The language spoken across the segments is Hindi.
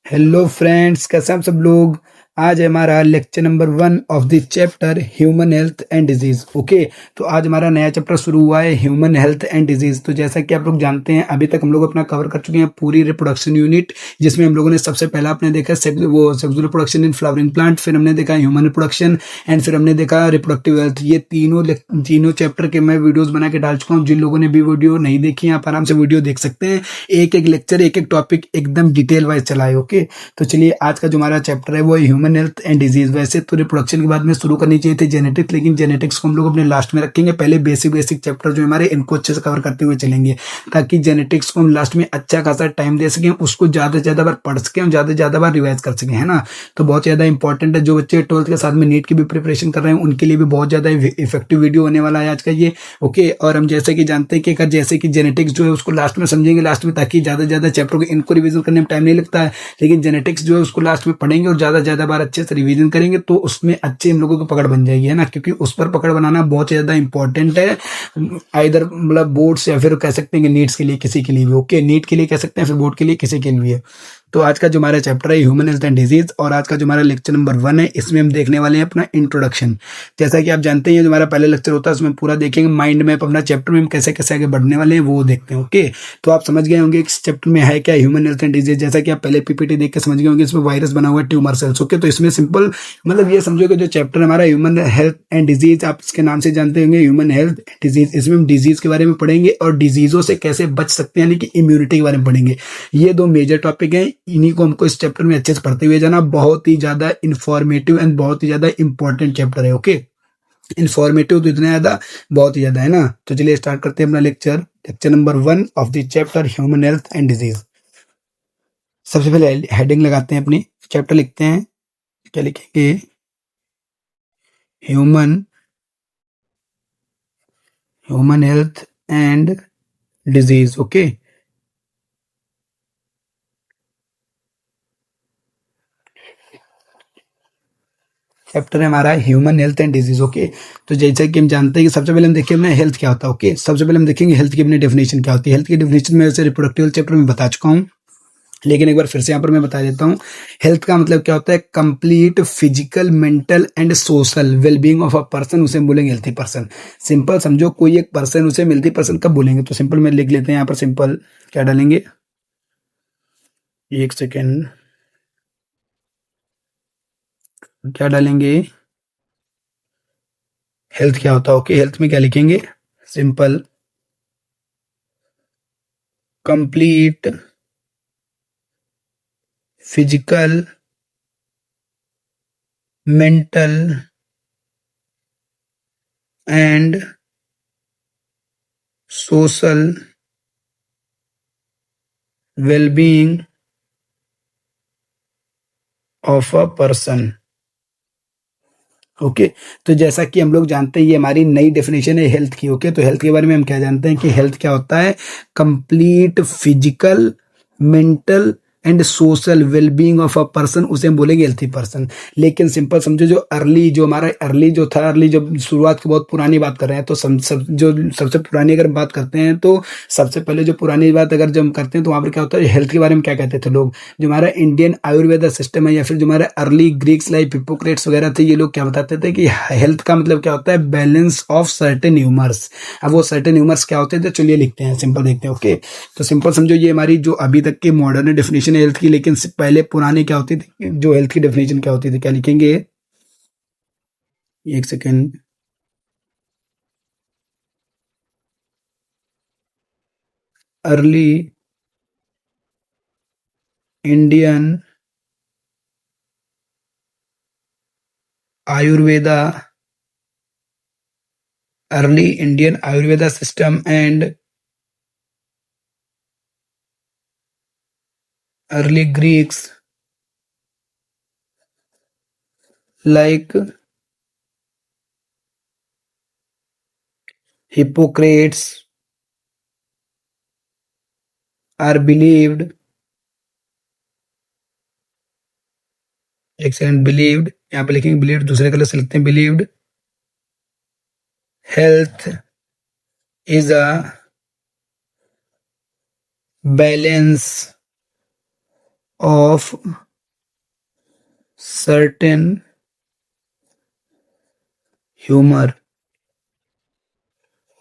हेलो फ्रेंड्स, कैसे हैं आप सब लोग। आज है हमारा lecture number 1 of the chapter human health and disease. Okay, तो आज हमारा नया चैप्टर शुरू हुआ है ह्यूमन हेल्थ एंड डिजीज। तो जैसा कि आप लोग जानते हैं, अभी तक हम लोग अपना कवर कर चुके हैं पूरी रिप्रोडक्शन यूनिट, जिसमें हम लोगों ने सबसे पहला आपने देखा वो sexual reproduction in flowering plant, फिर हमने देखा ह्यूमन रिप्रोडक्शन एंड फिर हमने देखा रिप्रोडक्टिव हेल्थ। ये तीनों चैप्टर के मैं वीडियोज बना के डाल चुका हूँ। जिन लोगों ने भी वीडियो नहीं देखी है, आप आराम से वीडियो देख सकते हैं। एक एक लेक्चर, एक एक टॉपिक एकदम डिटेल वाइज चला है। ओके, तो चलिए आज का जो हमारा चैप्टर है वो है ह्यूमन हेल्थ एंड डिजीज। वैसे तो रिप्रोडक्शन के बाद में शुरू करनी चाहिए थी जेनेटिक्स, लेकिन जेनेटिक्स को हम लोग अपने लास्ट में रखेंगे। पहले बेसिक चैप्टर जो हमारे इनको अच्छे से कवर करते हुए चलेंगे, ताकि जेनेटिक्स को हम लास्ट में अच्छा खासा टाइम दे सकें, उसको ज्यादा से ज्यादा बार पढ़ सकें और ज्यादा से ज्यादा बार रिवाइज कर सकें, है ना। तो बहुत ज्यादा इंपॉर्टेंट है। जो बच्चे 12th के साथ में नीट की भी प्रिपरेशन कर रहे हैं, उनके लिए भी बहुत ज्यादा इफेक्टिव वीडियो होने वाला है आज का ये। ओके, और हम जैसे कि जानते हैं कि अगर जैसे कि जेनेटिक्स जो है उसको लास्ट में समझेंगे लास्ट में, ताकि ज्यादा से ज्यादा चैप्टर को इनको रिविजन करने में टाइम नहीं लगता है। लेकिन जेनेटिक्स जो है उसको लास्ट में पढ़ेंगे और ज्यादा बार अच्छे से रिवीजन करेंगे, तो उसमें अच्छे हम लोगों को पकड़ बन जाएगी, है ना। क्योंकि उस पर पकड़ बनाना बहुत ज्यादा इंपॉर्टेंट है, इधर मतलब बोर्ड्स या फिर कह सकते हैं कि नीट्स के लिए, किसी के लिए भी। ओके, नीट के लिए कह सकते हैं, फिर बोर्ड के लिए, किसी के लिए भी है। तो आज का जो हमारा चैप्टर है ह्यूमन हेल्थ एंड डिजीज, और आज का जो हमारा लेक्चर नंबर 1 है, इसमें हम देखने वाले हैं अपना इंट्रोडक्शन। जैसा कि आप जानते हैं, जो हमारा पहला लेक्चर होता है उसमें पूरा देखेंगे माइंड मैप अपना चैप्टर में हम कैसे कैसे आगे बढ़ने वाले हैं, वो देखते हैं। ओके, तो आप समझ गए होंगे इस चैप्टर में है क्या, ह्यूमन हेल्थ एंड डिजीज। जैसा कि आप पहले पीपीटी देख के समझ गए होंगे, इसमें वायरस बना हुआ है, ट्यूमर सेल्स। ओके, तो इसमें सिंपल मतलब ये समझो कि जो चैप्टर हमारा ह्यूमन हेल्थ एंड डिजीज, आप इसके नाम से जानते होंगे ह्यूमन हेल्थ डिजीज, इसमें हम डिजीज के बारे में पढ़ेंगे और डिजीजों से कैसे बच सकते हैं, यानी कि इम्यूनिटी के बारे में पढ़ेंगे। ये दो मेजर टॉपिक हैं, इन्हीं को हमको इस चैप्टर में अच्छे से पढ़ते हुए जाना। बहुत ही ज्यादा इंफॉर्मेटिव एंड बहुत ही ज्यादा इंपॉर्टेंट चैप्टर है। ओके, इंफॉर्मेटिव तो इतना ज्यादा, बहुत ही ज्यादा, है ना। तो चलिए स्टार्ट करते हैं अपना lecture, lecture number 1 of the chapter human health and disease. सबसे पहले हेडिंग लगाते हैं अपनी, चैप्टर लिखते हैं। क्या लिखेंगे? Human human health and disease. Okay, chapter है हमारा human health and disease. Okay, तो जैसे कि हम जानते हैं कि सबसे पहले हम देखेंगे अपने हेल्थ क्या होता है। ओके, सबसे पहले हम देखेंगे हेल्थ की अपनी डेफिनेशन क्या होती है। हेल्थ की डेफिनेशन में वैसे रिप्रोडक्टिव चैप्टर में बता चुका हूँ, लेकिन एक बार फिर से यहाँ पर मैं बता देता हूँ। हेल्थ का मतलब क्या होता है? Complete physical, mental and social wellbeing of a person, उसे हम बोलेंगे हेल्थी पर्सन। सिंपल समझो, कोई एक पर्सन, उसे हेल्थी पर्सन कब बोलेंगे? तो सिंपल में लिख लेते हैं यहाँ पर। सिंपल क्या डालेंगे? एक सेकेंड, क्या डालेंगे? हेल्थ क्या होता है? ओके, हेल्थ में क्या लिखेंगे? Simple complete physical, mental and social wellbeing of a person. Okay, तो जैसा कि हम लोग जानते हैं, ये हमारी नई डेफिनेशन है हेल्थ की। ओके, तो हेल्थ के बारे में हम क्या जानते हैं कि हेल्थ क्या होता है? Complete physical, mental and social wellbeing of a person, उसे हम बोलेंगे हेल्थी पर्सन। लेकिन सिंपल समझो, जो अर्ली, जो हमारा अर्ली जो था, अर्ली जब शुरुआत की बहुत पुरानी बात कर रहे हैं, तो जो सबसे पुरानी अगर बात करते हैं, तो सबसे पहले जो पुरानी बात अगर जब हम करते हैं, तो वहाँ पर क्या होता है, हेल्थ के बारे में क्या कहते थे लोग? जो हमारा इंडियन आयुर्वेदा सिस्टम है, या फिर जो हमारे अर्ली ग्रीक्स लाइक हिप्पोक्रेट्स वगैरह थे, ये लोग क्या बताते थे कि हेल्थ का मतलब क्या होता है? Balance of certain humours. अब वो सर्टेन ह्यूमर्स क्या होते थे, चलिए लिखते हैं, सिंपल देखते हैं। ओके, तो सिंपल समझो, ये हमारी जो अभी तक की मॉडर्न डेफिनेशन है हेल्थ की, लेकिन पहले पुरानी क्या होती थी, जो हेल्थ की डेफिनेशन क्या होती थी, क्या लिखेंगे? एक second, early Indian Ayurveda, early Indian Ayurveda system and early Greeks like Hippocrates are believed, excellent, believed, यहाँ पे लिखेंगे believed, दूसरे कलर से लिखते हैं believed, health is a balance of certain humor.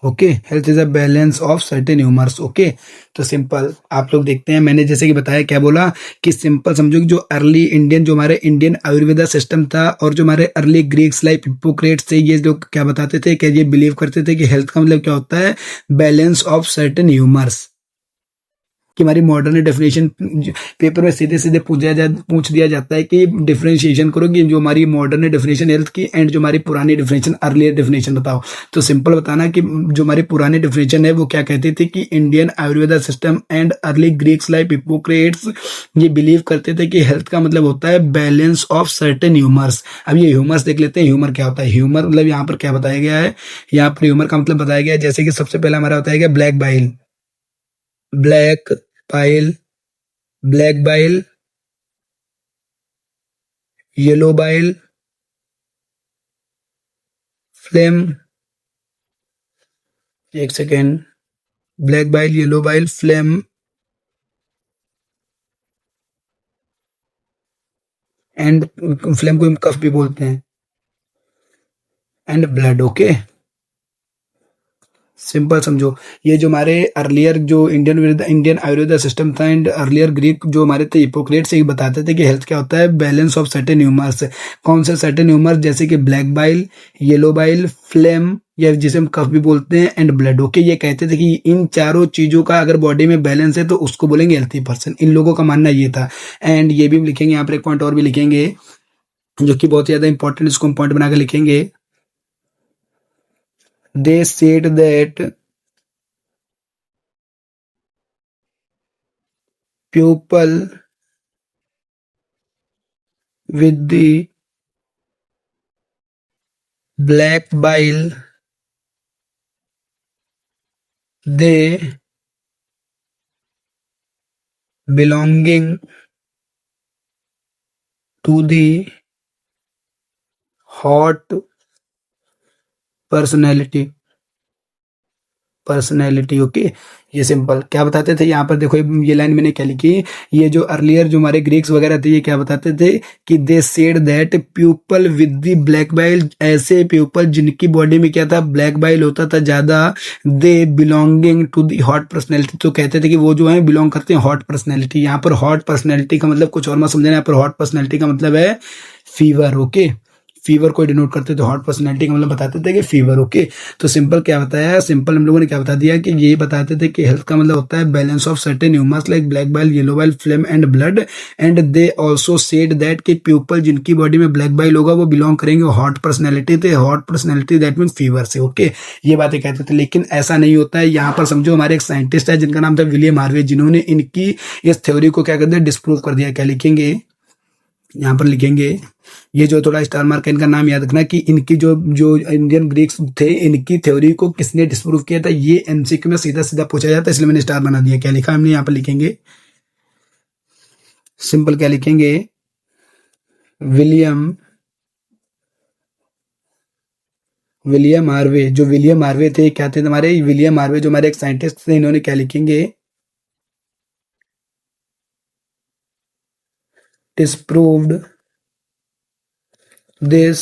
Okay, health is a balance of certain humours. Okay, तो सिंपल आप लोग देखते हैं, मैंने जैसे कि बताया क्या बोला कि सिंपल समझो कि जो अर्ली इंडियन, जो हमारे इंडियन आयुर्वेदा सिस्टम था और जो हमारे अर्ली ग्रीक्स लाइक हिप्पोक्रेट्स थे, ये लोग क्या बताते थे कि ये बिलीव करते थे कि हेल्थ का मतलब क्या होता है, बैलेंस ऑफ सर्टेन ह्यूमर्स। कि हमारी मॉडर्न डेफिनेशन पेपर में सीधे सीधे पूछ दिया जाता है कि डिफरेंशिएशन करो कि जो हमारी मॉडर्न डेफिनेशन हेल्थ की एंड जो हमारी पुरानी डेफिनेशन अर्लियर डेफिनेशन बताओ। तो सिंपल बताना कि जो हमारी पुरानी डेफिनेशन है वो क्या कहती थी कि Indian Ayurveda system and early Greeks like Hippocrates ये बिलीव करते थे कि हेल्थ का मतलब होता है बैलेंस ऑफ सर्टेन ह्यूमर्स। अब ये ह्यूमर्स देख लेते हैं, ह्यूमर क्या होता है। ह्यूमर मतलब यहाँ पर क्या बताया गया है, यहाँ पर ह्यूमर का मतलब बताया गया है जैसे कि सबसे पहला हमारा बताया गया black bile, black bile, black bile, yellow bile, phlegm, एक second, black bile, yellow bile, phlegm and, phlegm को हम कफ भी बोलते हैं, एंड ब्लड। ओके, सिंपल समझो, ये जो हमारे अर्लियर जो इंडियन आयुर्वेदा सिस्टम था एंड अर्लियर ग्रीक जो हमारे थे हिपोक्रेट से ही बताते थे कि हेल्थ क्या होता है, बैलेंस ऑफ सर्टेन ह्यूमर्स। कौन से सर्टेन ह्यूमर, जैसे कि black bile, yellow bile, flame या जिसे हम कफ भी बोलते हैं, एंड ब्लड। ओके, ये कहते थे कि इन चारों चीजों का अगर बॉडी में बैलेंस है तो उसको बोलेंगे हेल्थी पर्सन। इन लोगों का मानना ये था। एंड ये भी हम लिखेंगे यहाँ पर, एक पॉइंट और भी लिखेंगे जो कि बहुत ज्यादा इंपॉर्टेंट, इसको हम पॉइंट बनाकर लिखेंगे। दे said that people with the black bile, they belonging to the hot personality, personality. Okay, ये सिंपल क्या बताते थे यहाँ पर देखो, ये लाइन मैंने क्या लिखी, ये जो अर्लियर जो हमारे ग्रीक्स वगैरह थे ये क्या बताते थे कि they said that people with the black bile, ऐसे पीपल जिनकी बॉडी में क्या था, ब्लैक बाइल होता था ज्यादा, they belonging to the hot personality, तो कहते थे कि वो जो है बिलोंग करते हैं हॉट पर्सनैलिटी। यहाँ पर हॉट पर्सनैलिटी का मतलब कुछ और मत समझना, यहाँ पर हॉट पर्सनैलिटी का मतलब है फीवर। ओके, फीवर को डिनोट करते थे, हॉट पर्सनैलिटी का मतलब बताते थे कि फीवर। ओके, तो सिंपल क्या बताया, सिंपल हम लोगों ने क्या बता दिया कि ये बताते थे कि हेल्थ का मतलब होता है balance of certain humours like black bile, yellow bile, phlegm and blood. And they also said that कि पीपल जिनकी बॉडी में ब्लैक बाइल होगा वो बिलोंग करेंगे हॉट पर्सनैलिटी थे, hot personality that mean fever से। ओके, ये बातें कहते थे, लेकिन ऐसा नहीं होता है। यहाँ पर समझो हमारे एक साइंटिस्ट है जिनका नाम था विलियम हार्वे, जिन्होंने इनकी इस थ्योरी को क्या कर दिया, डिस्प्रूव कर दिया। क्या लिखेंगे यहाँ पर, लिखेंगे ये जो थोड़ा स्टार मार्क है, इनका नाम याद रखना कि इनकी जो जो इंडियन ग्रीक्स थे, इनकी थ्योरी को किसने डिस्प्रूव किया था, ये एमसीक्यू में सीधा सीधा पूछा जाता है, इसलिए मैंने स्टार बना दिया। क्या लिखा हमने यहाँ पर, लिखेंगे सिंपल, क्या लिखेंगे, विलियम, विलियम हार्वे। जो विलियम हार्वे थे क्या थे हमारे, विलियम हार्वे जो हमारे एक साइंटिस्ट थे, इन्होंने क्या लिखेंगे, disproved this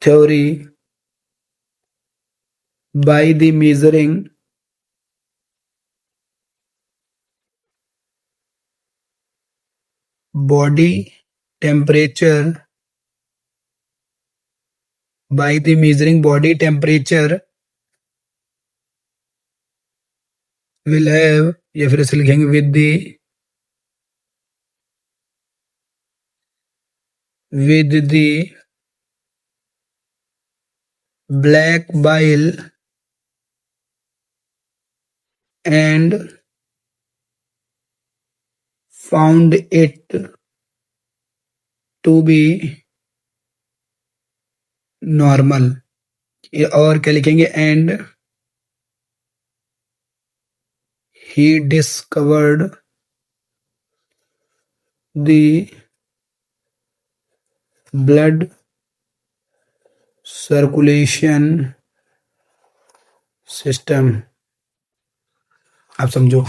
theory by the measuring body temperature, by the measuring body temperature will have, या फिर ऐसे लिखेंगे with the black bile and found it to be normal। और क्या लिखेंगे, and he discovered the blood circulation system। आप समझो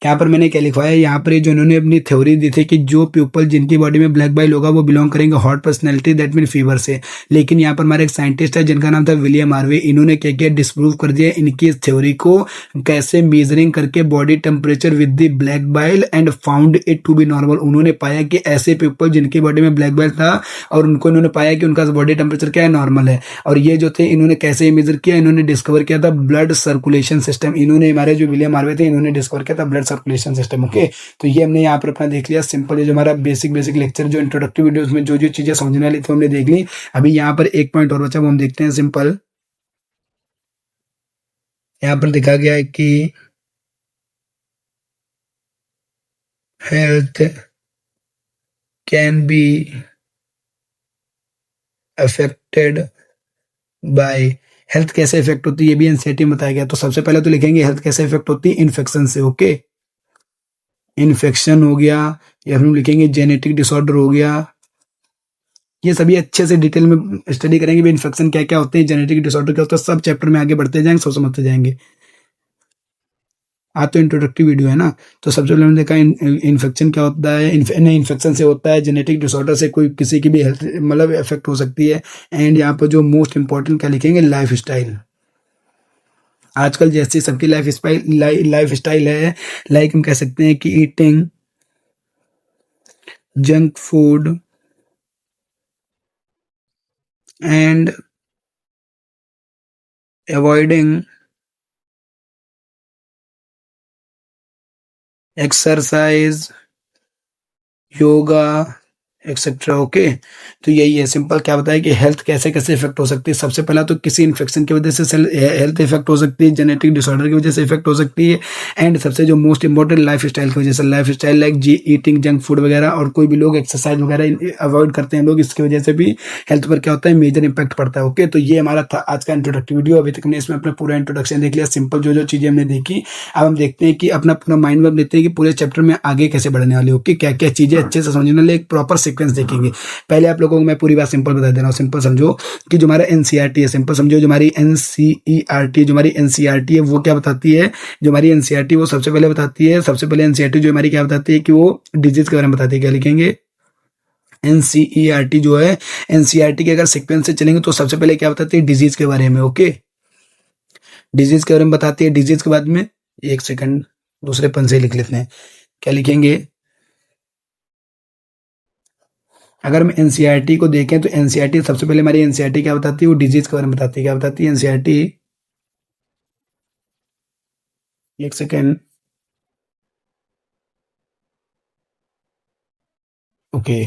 यहाँ पर मैंने क्या लिखवाया है, यहाँ पर ये जो इन्होंने अपनी थ्योरी दी थी कि जो पीपल जिनकी बॉडी में ब्लैक बाइल होगा वो बिलोंग करेंगे hot personality that mean fever से। लेकिन यहाँ पर हमारे एक साइंटिस्ट है जिनका नाम था विलियम हार्वे, इन्होंने क्या किया, डिस्प्रूव कर दिया इनकी इस थ्योरी को, कैसे मेजरिंग करके body temperature with the black bile and found it to be normal. उन्होंने पाया कि ऐसे पीपल जिनकी बॉडी में ब्लैक बाइल था और उनको इन्होंने पाया कि उनका बॉडी टेम्परेचर क्या है, नॉर्मल है। और ये जो थे इन्होंने कैसे मेजर किया, इन्होंने डिस्कवर किया था ब्लड सर्कुलेशन सिस्टम। इन्होंने हमारे जो विलियम हार्वे थे इन्होंने डिस्कवर किया था ब्लड सर्कुलेशन सिस्टम। ओके, तो ये हमने यहाँ पर अपना देख लिया सिंपल, ये जो हमारा बेसिक लेक्चर जो इंट्रोडक्टिव वीडियोस में जो जो चीजें समझने वाली थी हमने देख ली। अभी यहाँ पर एक पॉइंट और बचा, वो हम देखते हैं सिंपल। यहाँ पर दिखा गया है कि health can be affected by, health कैसे इफेक्ट होती है ये भी एनसीईआरटी में बताया गया। तो सबसे पहले तो लिखेंगे हेल्थ कैसे इफेक्ट होती है, इन्फेक्शन से। ओके, इन्फेक्शन हो गया, या हम लिखेंगे जेनेटिक डिसऑर्डर हो गया। ये सभी अच्छे से डिटेल में स्टडी करेंगे भी इन्फेक्शन क्या क्या होते हैं, जेनेटिक डिसऑर्डर क्या होता है, सब चैप्टर में आगे बढ़ते जाएंगे, सब समझते जाएंगे। आज तो इंट्रोडक्टिव वीडियो है ना, तो सबसे पहले हमने देखा इन्फेक्शन क्या होता है, इन्फेक्शन से होता है, जेनेटिक डिसऑर्डर से कोई किसी की भी हेल्थ मतलब इफेक्ट हो सकती है। एंड यहाँ पर जो मोस्ट इंपॉर्टेंट क्या लिखेंगे, लाइफ स्टाइल। आजकल जैसी सबकी लाइफ स्टाइल है, लाइक हम कह सकते हैं कि eating junk food and avoiding exercise, yoga etcetera. Okay, तो यही है सिंपल, क्या बताया कि हेल्थ कैसे कैसे इफेक्ट हो सकती है। सबसे पहला तो किसी इन्फेक्शन की वजह से हेल्थ इफेक्ट हो सकती है, जेनेटिक डिसऑर्डर की वजह से इफेक्ट हो सकती है, एंड सबसे जो मोस्ट इंपॉर्टेंट लाइफ स्टाइल की वजह से, life style like eating junk food वगैरह, और कोई भी लोग एक्सरसाइज वगैरह अवॉइड करते हैं लोग, इसकी वजह से भी हेल्थ पर क्या होता है, मेजर इंपैक्ट पड़ता है। ओके, तो ये हमारा था आज का इंट्रोडक्टिव वीडियो। अभी तक हमने इसमें अपना पूरा इंट्रोडक्शन देख लिया, सिंपल जो जो चीजें हमने देखी। अब हम देखते हैं कि अपना पूरा माइंड मैप लेते हैं कि पूरे चैप्टर में आगे कैसे बढ़ने वाले। ओके, क्या क्या चीजें अच्छे से समझने वाले, एक प्रॉपर सीक्वेंस देखेंगे। पहले आप लोगों को मैं पूरी बात सिंपल बता दे रहा हूँ। सिंपल समझो कि जो हमारा एनसीईआरटी है, सिंपल समझो जो हमारी एनसीईआरटी, जो हमारी एनसीईआरटी है वो क्या बताती है, जो हमारी एनसीईआरटी वो सबसे पहले बताती है, सबसे पहले एनसीईआरटी जो हमारी क्या बताती है कि वो डिजीज के बारे में बताती है। क्या लिखेंगे, एनसीईआरटी जो है, एनसीईआरटी के अगर सीक्वेंस से चलेंगे तो सबसे पहले क्या बताती है, डिजीज के बारे में। ओके, डिजीज के बारे में बताती है। डिजीज के बाद में एक सेकंड दूसरे पन से लिख लेते हैं, क्या लिखेंगे, अगर हम एनसीईआरटी को देखें तो एनसीईआरटी सबसे पहले हमारी एनसीईआरटी क्या बताती है, वो डिजीज के बारे में बताती है। क्या बताती है एनसीईआरटी, एक सेकेंड। ओके,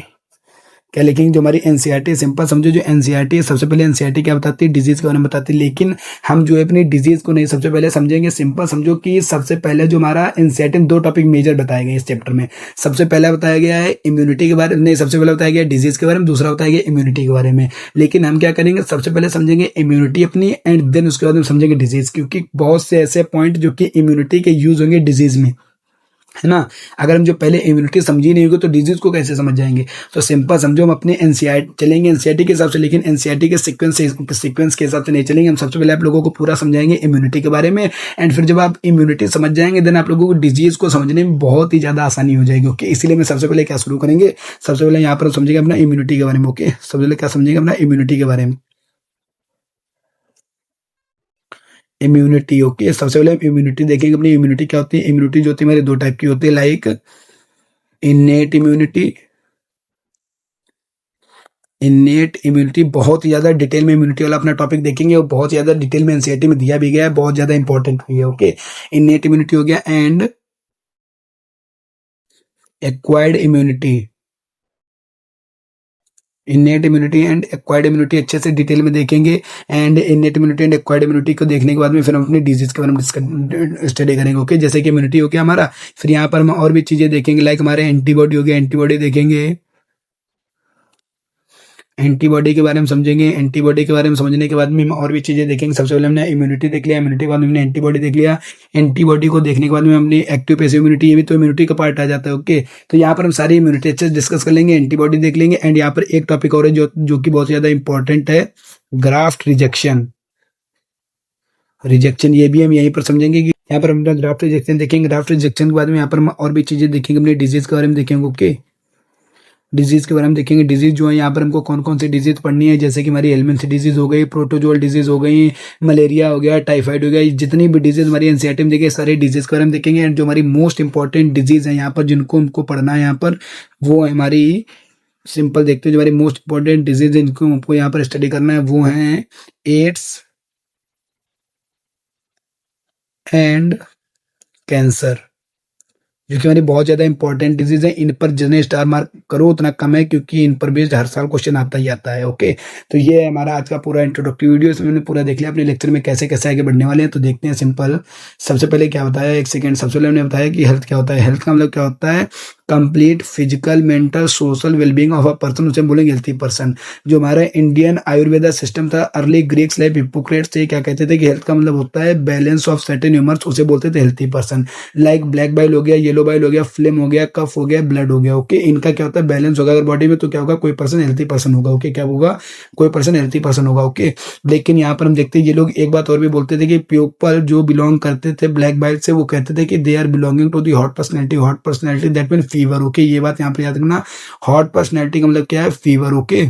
क्या लिखेंगे, जो हमारी एनसीईआरटी, सिंपल समझो जो एनसीईआरटी है सबसे पहले एनसीईआरटी क्या बताती है, डिजीज के बारे में बताती है। लेकिन हम जो है अपनी डिजीज को नहीं सबसे पहले समझेंगे। सिंपल समझो कि सबसे पहले जो हमारा एनसीईआरटी में दो टॉपिक मेजर बताए गए इस चैप्टर में। सबसे पहला बताया गया है इम्यूनिटी के बारे में, नहीं सबसे पहले बताया गया डिजीज के बारे में, दूसरा बताया गया इम्यूनिटी के बारे में। लेकिन हम क्या करेंगे, सबसे पहले समझेंगे इम्यूनिटी अपनी, एंड देन उसके बाद हम समझेंगे डिजीज, क्योंकि बहुत से ऐसे पॉइंट जो कि इम्यूनिटी के यूज होंगे डिजीज में, है ना। अगर हम जो पहले इम्यूनिटी समझी नहीं होगी तो डिजीज को कैसे समझ जाएंगे। तो सिंपल समझो हम अपने एनसीईआरटी चलेंगे एनसीईआरटी के हिसाब से, लेकिन एनसीईआरटी के सीक्वेंस के हिसाब से नहीं चलेंगे। हम सबसे पहले आप लोगों को पूरा समझाएंगे इम्यूनिटी के बारे में, एंड फिर जब आप इम्यूनिटी समझ जाएंगे देन आप लोगों को डिजीज को समझने में बहुत ही ज्यादा आसानी हो जाएगी। ओके, इसीलिए मैं सबसे पहले क्या शुरू करेंगे, सबसे पहले यहाँ पर समझेंगे अपना इम्यूनिटी के बारे में। ओके, सबसे पहले क्या समझेंगे अपना इम्यूनिटी के बारे में, इम्यूनिटी। ओके, सबसे पहले इम्यूनिटी देखेंगे अपनी। इम्यूनिटी क्या होती है, इम्यूनिटी जो होती है हमारी दो टाइप की होती है, like innate immunity. Innate immunity बहुत ही ज्यादा डिटेल में इम्यूनिटी वाला अपना टॉपिक देखेंगे, और बहुत ज्यादा डिटेल में एनसीईआरटी में दिया भी गया है, बहुत ज्यादा इंपॉर्टेंट भी है। ओके, इनेट इम्यूनिटी हो गया, and acquired immunity. Innate immunity and acquired immunity अच्छे से डिटेल में देखेंगे, and innate immunity and acquired immunity को देखने के बाद में फिर हम अपनी डिजीज के बारे में स्टडी करेंगे। ओके, जैसे कि इम्यूनिटी हो गया हमारा, फिर यहाँ पर हम और भी चीजें देखेंगे, लाइक हमारे एंटीबॉडी हो गया, एंटीबॉडी देखेंगे, एंटीबॉडी के बारे में समझेंगे। एंटीबॉडी के बारे में समझने के बाद में हम और भी चीजें देखेंगे। सबसे पहले हमने इम्यूनिटी देख लिया, इम्यूनिटी के बाद हमने एंटीबॉडी देख लिया, एंटीबॉडी को देखने के बाद में हमने एक्टिव पैसिव इम्यूनिटी, ये भी तो इम्यूनिटी का पार्ट आ जाता है। ओके, तो यहाँ पर हम सारी इम्यूनिटी अच्छे से डिस्कस कर लेंगे, एंटीबॉडी देख लेंगे, एंड यहाँ पर एक टॉपिक और है जो कि बहुत ज्यादा इंपॉर्टेंट है, ग्राफ्ट रिजेक्शन। रिजेक्शन ये भी हम यहीं पर समझेंगे कि यहाँ पर हम अपना ग्राफ्ट रिजेक्शन देखेंगे। ग्राफ्ट रिजेक्शन के बाद में यहाँ पर हम और भी चीज़ें देखेंगे, अपनी डिजीज़ के बारे में देखेंगे। ओके, डिजीज़ के बारे में देखेंगे। डिजीज़ जो है यहाँ पर हमको कौन कौन सी डिजीज़ पढ़नी है, जैसे कि हमारी हेलमेंथ डिजीज़ हो गई, प्रोटोजोअल डिजीज़ हो गई, मलेरिया हो गया, टाइफाइड हो गया, जितनी भी डिजीज़ हमारी एनसीईआरटी में देखिए, सारी डिजीज़ के बारे में देखेंगे। एंड जो हमारी मोस्ट इंपॉर्टेंट डिजीज़ है यहाँ पर जिनको हमको पढ़ना है यहाँ पर, वो है हमारी, सिंपल देखते हैं, जो हमारी मोस्ट इंपॉर्टेंट डिजीज़ जिनको हमको यहाँ पर स्टडी करना है वो है एड्स एंड कैंसर, जो कि हमारी बहुत ज़्यादा इंपॉर्टेंट डिजीज़ है। इन पर जितने स्टार मार्क करो उतना कम है, क्योंकि इन पर बेस्ड हर साल क्वेश्चन आता ही आता है। ओके, तो ये है हमारा आज का पूरा इंट्रोडक्टिव वीडियो। इसमें मैंने पूरा देख लिया अपने लेक्चर में कैसे कैसे आगे बढ़ने वाले हैं। तो देखते हैं। सिंपल, सबसे पहले क्या बताया, एक सेकेंड, सबसे पहले हमने बताया कि हेल्थ क्या होता है। हेल्थ का मतलब क्या होता है, complete physical, mental, social wellbeing of a person, उसे बोलेंगे हेल्थी पर्सन। जो हमारा इंडियन आयुर्वेदा सिस्टम था, अर्ली ग्रीक्स लाइक हिप्पोक्रेट्स से क्या कहते थे कि हेल्थ का मतलब होता है बैलेंस ऑफ सर्टेन ह्यूमर्स, उसे बोलते थे healthy person. Like black bile हो गया, येलो बाइल हो गया, फ्लेम हो गया, कफ हो गया, ब्लड हो गया। ओके, इनका क्या होता है, बैलेंस होगा अगर बॉडी में, तो क्या होगा, कोई पर्सन हेल्थी पर्सन होगा। ओके, क्या होगा, कोई पर्सन हेल्थी पर्सन होगा। ओके, लेकिन यहाँ पर हम देखते हैं ये लोग एक बात और भी बोलते थे कि पीपल जो बिलोंग करते थे ब्लैक बाइल से, वो कहते थे कि they are belonging to the hot personality. Hot personality that mean fever. Okay, ये बात यहाँ पर याद रखना। हॉट पर्सनैलिटी का मतलब क्या है, फीवर। ओके,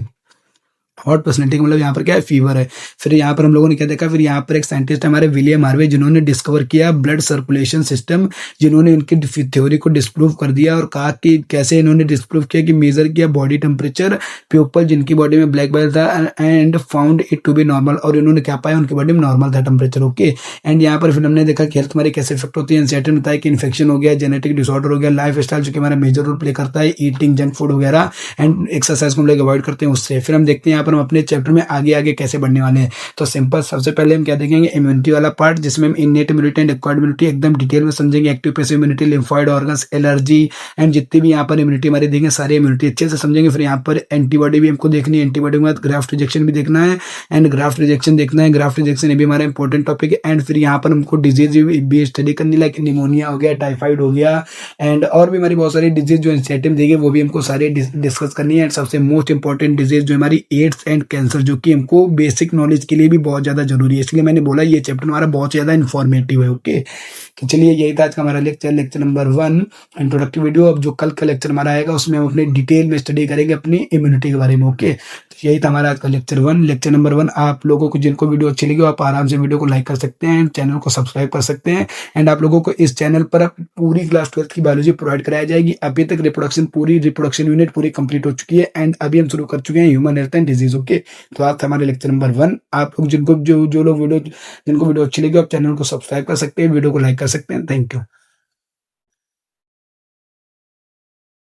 हॉट पर्सनैलिटी का मतलब यहाँ पर क्या है, फीवर है। फिर यहाँ पर हम लोगों ने क्या देखा, फिर यहाँ पर एक साइंटिस्ट हमारे विलियम हार्वे, जिन्होंने डिस्कवर किया ब्लड सर्कुलेशन सिस्टम, जिन्होंने उनकी थ्योरी को डिस्प्रूव कर दिया और कहा कि कैसे इन्होंने डिस्प्रूव किया कि मेजर किया बॉडी टेम्परेचर पीपल जिनकी बॉडी में ब्लैक बाइल था and found it to be normal, और इन्होंने क्या पाया, उनकी बॉडी में नॉर्मल था टेम्परेचर। ओके, एंड यहाँ पर फिर हमने देखा कि हेल्थ हमारी कैसे इफेक्ट होती है। एनसीईआरटी में बताया कि इन्फेक्शन हो गया, जेनेटिक डिसऑर्डर हो गया, लाइफ स्टाइल जो कि हमारा मेजर रोल प्ले करता है, ईटिंग जंक फूड वगैरह एंड एक्सरसाइज को हम लोग अवॉइड करते हैं उससे। फिर हम देखते हैं यहाँ पर हम अपने चैप्टर में आगे आगे कैसे बढ़ने वाले हैं। तो सिंपल, सबसे पहले हम क्या देखेंगे, इम्यूनिटी वाला पार्ट, जिसमें हम innate immunity and acquired immunity एकदम डिटेल में समझेंगे। Active passive immunity, lymphoid organs, allergy and जितनी भी यहाँ पर इम्यूनिटी हमारी देखेंगे, सारी इम्यूनिटी अच्छे से समझेंगे। फिर यहाँ पर एंटीबॉडी भी हमको देखनी है, एंटीबॉडी के बाद ग्राफ्ट रिजेक्शन भी देखना है एंड ग्राफ्ट रिजेक्शन देखना है। ग्राफ्ट रिजेक्शन ये भी हमारा इंपॉर्टेंट टॉपिक है। एंड फिर यहाँ पर हमको डिजीज भी स्टडी करनी, लाइक निमोनिया हो गया, टाइफाइड हो गया एंड और भी हमारी बहुत सारी डिजीज जो एनसीईआरटी में देगी, वो भी हमको सारे डिस्कस करनी है। एंड सबसे मोस्ट इंपॉर्टेंट डिजीज जो हमारी एड्स एंड कैंसर, जो कि हमको बेसिक नॉलेज के लिए भी बहुत ज़्यादा जरूरी है। इसलिए मैंने बोला ये चैप्टर हमारा बहुत ज़्यादा इन्फॉर्मेटिव है। ओके, तो चलिए यही था आज का हमारा lecture, lecture number 1 introductive video. अब जो कल का लेक्चर हमारा आएगा उसमें हम अपने डिटेल में स्टडी करेंगे अपनी इम्यूनिटी के बारे में। ओके, तो यही था हमारा आज का लेक्चर 1, लेक्चर नंबर 1। आप लोगों को जिनको वीडियो अच्छी लगी, आप आराम से वीडियो को लाइक कर सकते हैं, चैनल को सब्सक्राइब कर सकते हैं। एंड आप लोगों को इस चैनल पर पूरी क्लास 12th की बायोलॉजी प्रोवाइड कराई जाएगी। अभी तक रिप्रोडक्शन यूनिट पूरी कंप्लीट हो चुकी है एंड अभी हम शुरू कर चुके हैं human health and disease. Okay, तो आज था हमारे लेक्चर नंबर 1। आप लोग जिनको जो लोग वीडियो, जिनको वीडियो अच्छी लगी, आप चैनल को सब्सक्राइब कर सकते हैं, वीडियो को लाइक कर सकते हैं। Thank you.